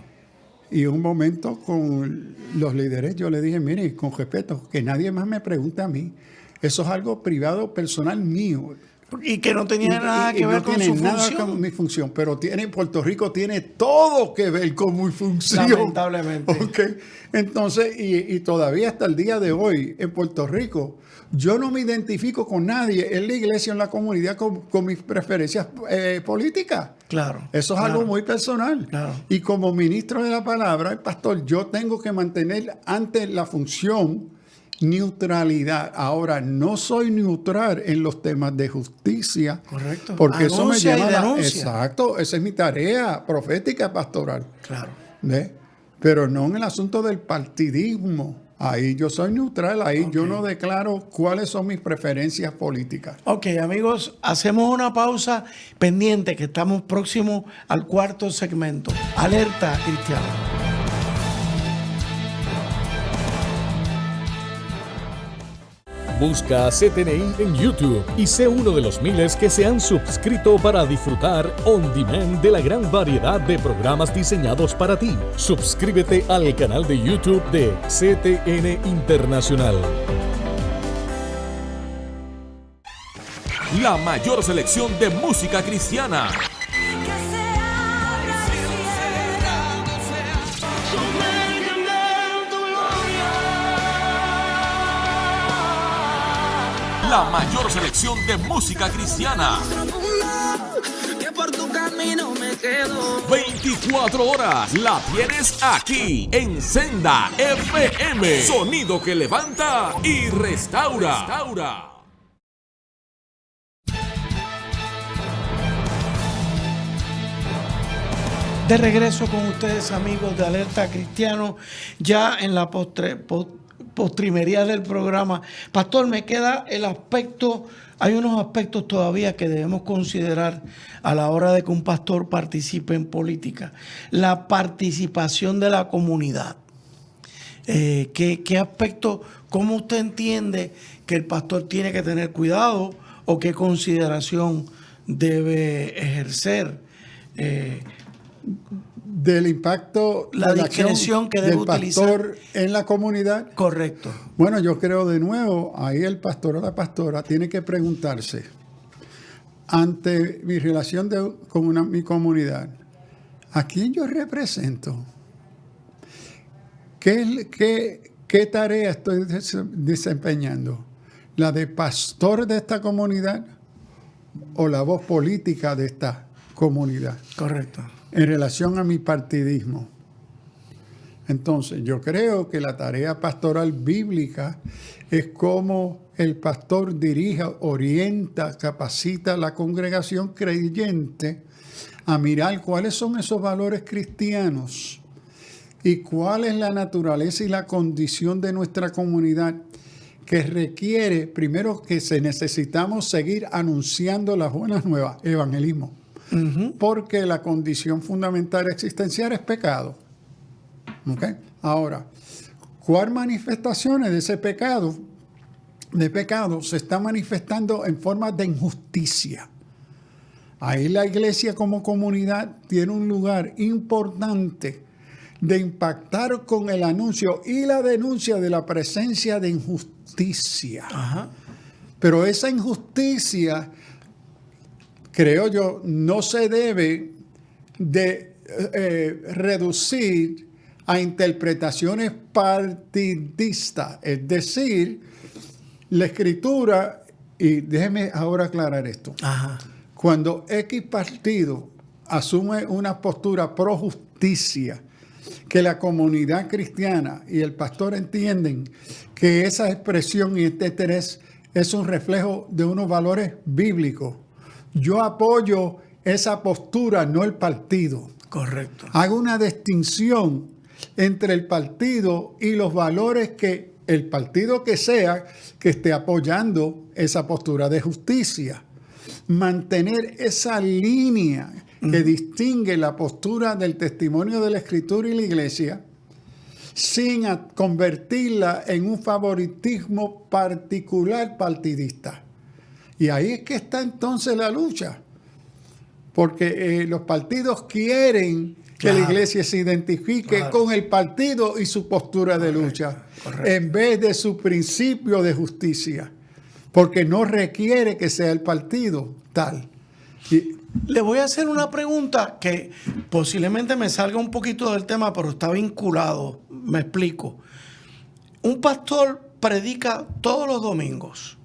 Y un momento con los líderes yo le dije, mire, con respeto, que nadie más me pregunte a mí. Eso es algo privado, personal mío. Y que no tenía nada que ver con su función. Nada con mi función, pero Puerto Rico tiene todo que ver con mi función. Lamentablemente. Okay. Entonces, y todavía hasta el día de hoy, en Puerto Rico, yo no me identifico con nadie en la iglesia, en la comunidad, con mis preferencias políticas. Claro. Eso es algo muy personal. Claro. Y como ministro de la palabra, el pastor, yo tengo que mantener ante la función neutralidad. Ahora, no soy neutral en los temas de justicia. Correcto. Porque eso me llama Exacto. Esa es mi tarea profética pastoral. Claro. ¿Ve? Pero no en el asunto del partidismo. Ahí yo soy neutral. Ahí yo no declaro cuáles son mis preferencias políticas. Ok, amigos, hacemos una pausa pendiente que estamos próximos al cuarto segmento. Alerta Cristiano. Busca CTNI en YouTube y sé uno de los miles que se han suscrito para disfrutar on demand de la gran variedad de programas diseñados para ti. Suscríbete al canal de YouTube de CTN Internacional. La mayor selección de música cristiana. La mayor selección de música cristiana. 24 horas la tienes aquí en Senda FM. Sonido que levanta y restaura. De regreso con ustedes, amigos de Alerta Cristiano, ya en la postrimería del programa. Pastor, me queda el aspecto, hay unos aspectos todavía que debemos considerar a la hora de que un pastor participe en política. La participación de la comunidad. ¿Qué aspecto, cómo usted entiende que el pastor tiene que tener cuidado o qué consideración debe ejercer? Del impacto, la discreción que debe utilizar del pastor en la comunidad. Correcto. Bueno, yo creo de nuevo, ahí el pastor o la pastora tiene que preguntarse, ante mi relación con mi comunidad, ¿a quién yo represento? ¿Qué tarea estoy desempeñando? ¿La de pastor de esta comunidad o la voz política de esta comunidad? Correcto. En relación a mi partidismo. Entonces, yo creo que la tarea pastoral bíblica es cómo el pastor dirige, orienta, capacita a la congregación creyente a mirar cuáles son esos valores cristianos y cuál es la naturaleza y la condición de nuestra comunidad que requiere, primero, que necesitamos seguir anunciando las buenas nuevas, evangelismo. Porque la condición fundamental existencial es pecado. ¿Okay? Ahora, ¿cuáles manifestaciones de ese pecado? De pecado se está manifestando en forma de injusticia. Ahí la iglesia como comunidad tiene un lugar importante de impactar con el anuncio y la denuncia de la presencia de injusticia. Ajá. Pero esa injusticia, creo yo, no se debe de reducir a interpretaciones partidistas. Es decir, la Escritura, y déjeme ahora aclarar esto. Ajá. Cuando X partido asume una postura pro justicia, que la comunidad cristiana y el pastor entienden que esa expresión y este interés es un reflejo de unos valores bíblicos, yo apoyo esa postura, no el partido. Correcto. Hago una distinción entre el partido y los valores que el partido que sea que esté apoyando esa postura de justicia. Mantener esa línea que distingue la postura del testimonio de la Escritura y la Iglesia sin convertirla en un favoritismo particular partidista. Y ahí es que está entonces la lucha. Porque los partidos quieren que la iglesia se identifique con el partido y su postura de lucha, en vez de su principio de justicia. Porque no requiere que sea el partido tal. Le voy a hacer una pregunta que posiblemente me salga un poquito del tema, pero está vinculado. Me explico. Un pastor predica todos los domingos.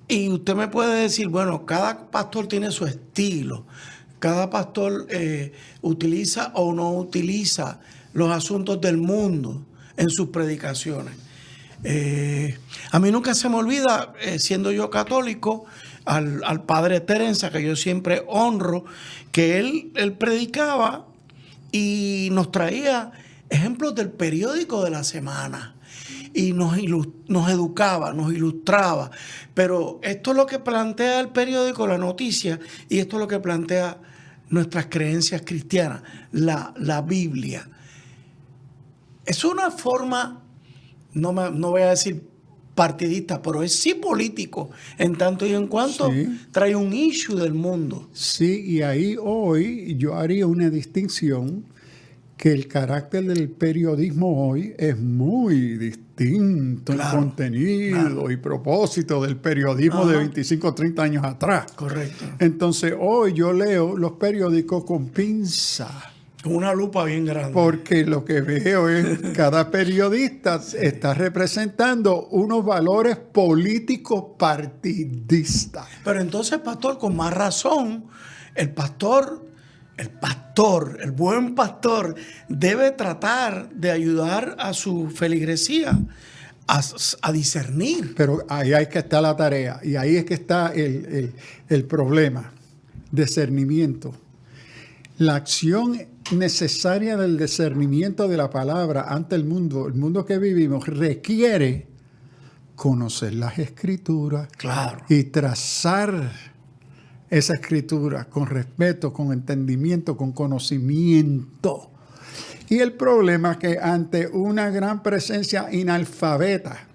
Y usted me puede decir, bueno, cada pastor tiene su estilo. Cada pastor utiliza o no utiliza los asuntos del mundo en sus predicaciones. A mí nunca se me olvida, siendo yo católico, al padre Terenza, que yo siempre honro, que él predicaba y nos traía ejemplos del periódico de la semana. Y nos educaba, nos ilustraba. Pero esto es lo que plantea el periódico, la noticia, y esto es lo que plantea nuestras creencias cristianas, la Biblia. Es una forma, no voy a decir partidista, pero es sí político, en tanto y en cuanto trae un issue del mundo. Sí, y ahí hoy yo haría una distinción que el carácter del periodismo hoy es muy distinto en contenido y propósito del periodismo de 25 o 30 años atrás. Correcto. Entonces hoy yo leo los periódicos con pinza. Con una lupa bien grande. Porque lo que veo es que cada periodista está representando unos valores políticos partidistas. Pero entonces, pastor, con más razón, el buen pastor debe tratar de ayudar a su feligresía a discernir. Pero ahí es que está la tarea y ahí es que está el problema. Discernimiento. La acción necesaria del discernimiento de la palabra ante el mundo que vivimos, requiere conocer las Escrituras y trazar esa escritura con respeto, con entendimiento, con conocimiento. Y el problema es que ante una gran presencia inalfabeta,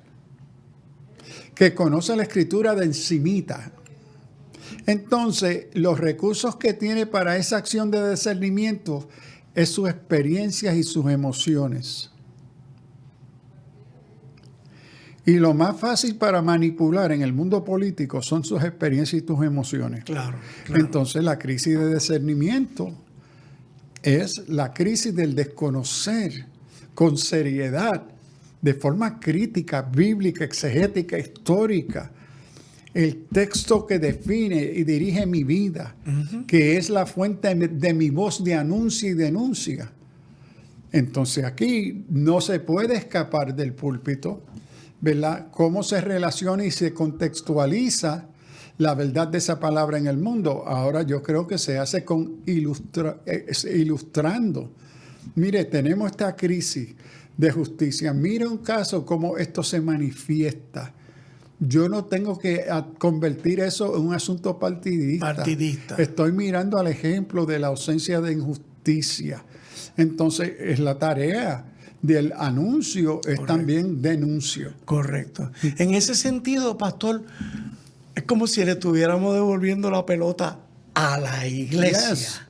que conoce la escritura de encimita, entonces los recursos que tiene para esa acción de discernimiento es sus experiencias y sus emociones. Y lo más fácil para manipular en el mundo político son sus experiencias y tus emociones. Claro. Entonces la crisis de discernimiento es la crisis del desconocer con seriedad, de forma crítica, bíblica, exegética, histórica, el texto que define y dirige mi vida, que es la fuente de mi voz de anuncia y denuncia. Entonces aquí no se puede escapar del púlpito, ¿verdad? Cómo se relaciona y se contextualiza la verdad de esa palabra en el mundo. Ahora yo creo que se hace ilustrando. Mire, tenemos esta crisis de justicia. Mire un caso cómo esto se manifiesta. Yo no tengo que convertir eso en un asunto partidista. Estoy mirando al ejemplo de la ausencia de injusticia. Entonces, es la tarea del anuncio, es también denuncio. Correcto. En ese sentido, pastor, es como si le estuviéramos devolviendo la pelota a la iglesia. Yes.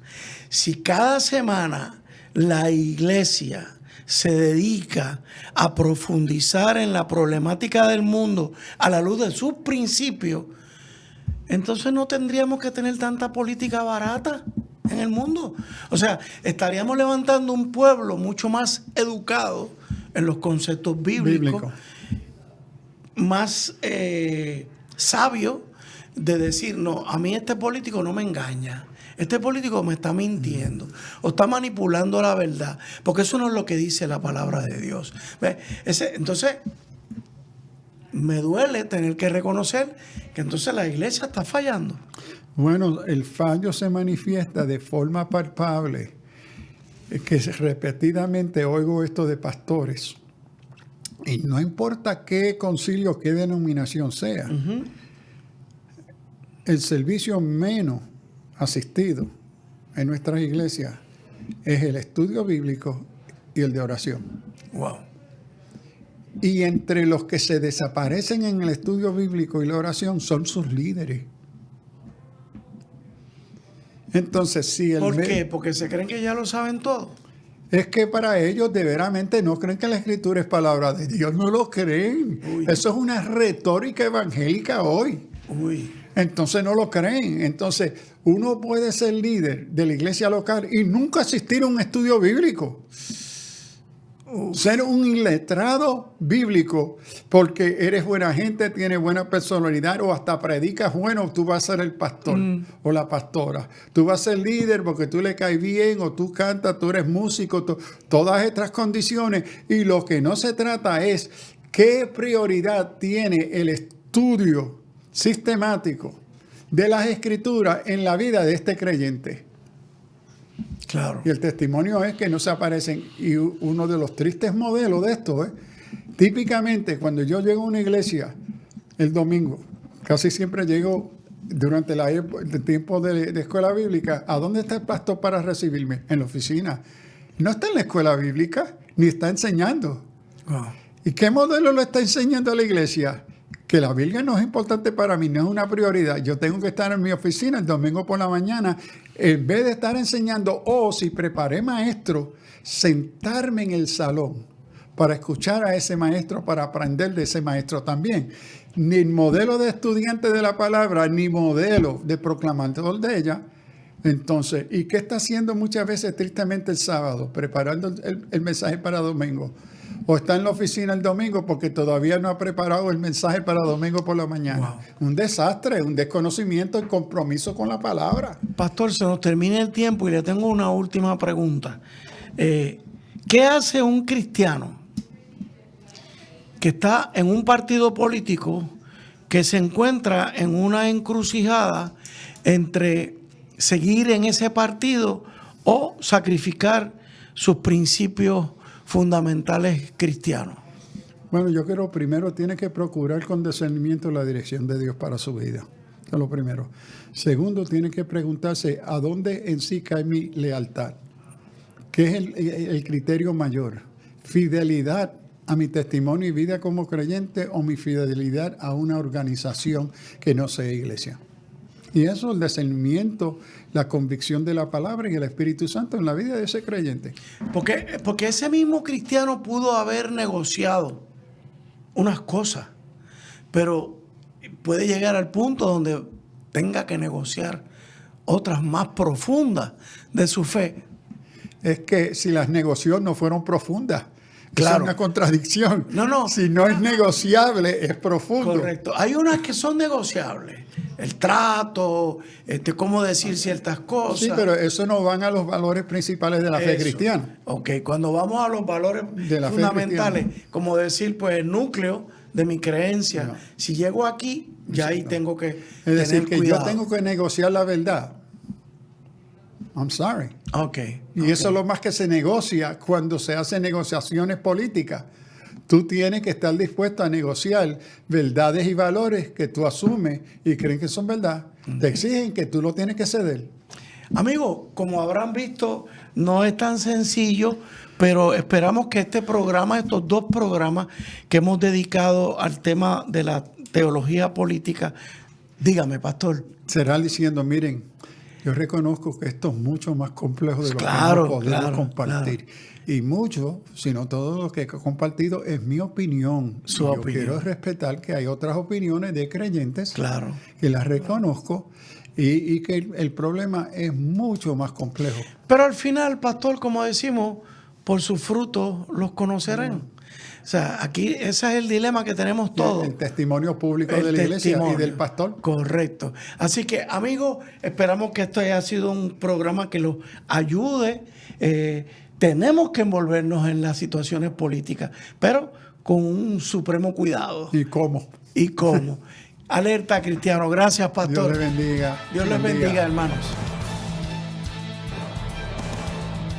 Si cada semana la iglesia se dedica a profundizar en la problemática del mundo a la luz de sus principios, entonces no tendríamos que tener tanta política barata en el mundo. O sea, estaríamos levantando un pueblo mucho más educado en los conceptos bíblicos. Más sabio de decir, no, a mí este político no me engaña. Este político me está mintiendo o está manipulando la verdad, porque eso no es lo que dice la palabra de Dios. Entonces, me duele tener que reconocer que entonces la iglesia está fallando. Bueno, el fallo se manifiesta de forma palpable, que repetidamente oigo esto de pastores, y no importa qué concilio, qué denominación sea, el servicio menos asistido en nuestras iglesias es el estudio bíblico y el de oración. Wow. Y entre los que se desaparecen en el estudio bíblico y la oración son sus líderes. Entonces, si ¿por qué? Porque se creen que ya lo saben todo. Es que para ellos de veramente no creen que la escritura es palabra de Dios, no lo creen. Uy. Eso es una retórica evangélica hoy. Uy. Entonces no lo creen. Entonces uno puede ser líder de la iglesia local y nunca asistir a un estudio bíblico. Ser un iletrado bíblico porque eres buena gente, tienes buena personalidad o hasta predicas bueno, tú vas a ser el pastor o la pastora. Tú vas a ser líder porque tú le caes bien o tú cantas, tú eres músico, todas estas condiciones. Y lo que no se trata es qué prioridad tiene el estudio sistemático de las escrituras en la vida de este creyente. Claro. Y el testimonio es que no se aparecen. Y uno de los tristes modelos de esto es, típicamente cuando yo llego a una iglesia el domingo, casi siempre llego durante el tiempo de escuela bíblica, ¿a dónde está el pastor para recibirme? En la oficina. No está en la escuela bíblica, ni está enseñando. Wow. ¿Y qué modelo lo está enseñando a la iglesia? Que la Biblia no es importante para mí, no es una prioridad. Yo tengo que estar en mi oficina el domingo por la mañana, en vez de estar enseñando, si preparé maestro, sentarme en el salón para escuchar a ese maestro, para aprender de ese maestro también. Ni modelo de estudiante de la palabra, ni modelo de proclamador de ella. Entonces, ¿y qué está haciendo muchas veces tristemente el sábado? Preparando el mensaje para domingo. O está en la oficina el domingo porque todavía no ha preparado el mensaje para domingo por la mañana. Wow. Un desastre, un desconocimiento, el compromiso con la palabra. Pastor, se nos termina el tiempo y le tengo una última pregunta. ¿Qué hace un cristiano que está en un partido político que se encuentra en una encrucijada entre seguir en ese partido o sacrificar sus principios fundamentales cristianos? Bueno, yo creo primero tiene que procurar con discernimiento la dirección de Dios para su vida. Eso es lo primero. Segundo, tiene que preguntarse a dónde en sí cae mi lealtad. ¿Qué es el criterio mayor? ¿Fidelidad a mi testimonio y vida como creyente o mi fidelidad a una organización que no sea iglesia? Y eso, el discernimiento, la convicción de la palabra y el Espíritu Santo en la vida de ese creyente. Porque ese mismo cristiano pudo haber negociado unas cosas, pero puede llegar al punto donde tenga que negociar otras más profundas de su fe. Es que si las negoció no fueron profundas. Claro. Es una contradicción. No. Si no es negociable, es profundo. Correcto. Hay unas que son negociables. El trato, cómo decir ciertas cosas. Sí, pero eso no van a los valores principales de la fe cristiana. Ok, cuando vamos a los valores de la fundamentales, como decir, pues el núcleo de mi creencia. No. Si llego aquí, ya ahí tengo que es decir, que cuidado. yo tengo que negociar la verdad. I'm sorry. Okay. Y eso es lo más que se negocia cuando se hacen negociaciones políticas. Tú tienes que estar dispuesto a negociar verdades y valores que tú asumes y creen que son verdad. Te exigen que tú lo tienes que ceder. Amigos, como habrán visto, no es tan sencillo, pero esperamos que este programa, estos 2 programas que hemos dedicado al tema de la teología política, dígame, pastor. Será diciendo, miren, yo reconozco que esto es mucho más complejo de lo que podemos compartir. Claro. Y mucho, si no todo lo que he compartido, es mi opinión. Yo quiero respetar que hay otras opiniones de creyentes que las reconozco y que el problema es mucho más complejo. Pero al final, pastor, como decimos, por sus frutos los conocerán. O sea, aquí ese es el dilema que tenemos todos. El testimonio público de la iglesia y del pastor. Correcto. Así que, amigos, esperamos que esto haya sido un programa que los ayude. Tenemos que envolvernos en las situaciones políticas, pero con un supremo cuidado. ¿Y cómo? Alerta, cristiano. Gracias, pastor. Dios les bendiga. Dios les bendiga, hermanos.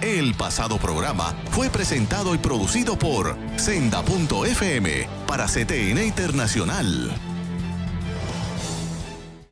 El pasado programa fue presentado y producido por Senda.fm para CTN Internacional.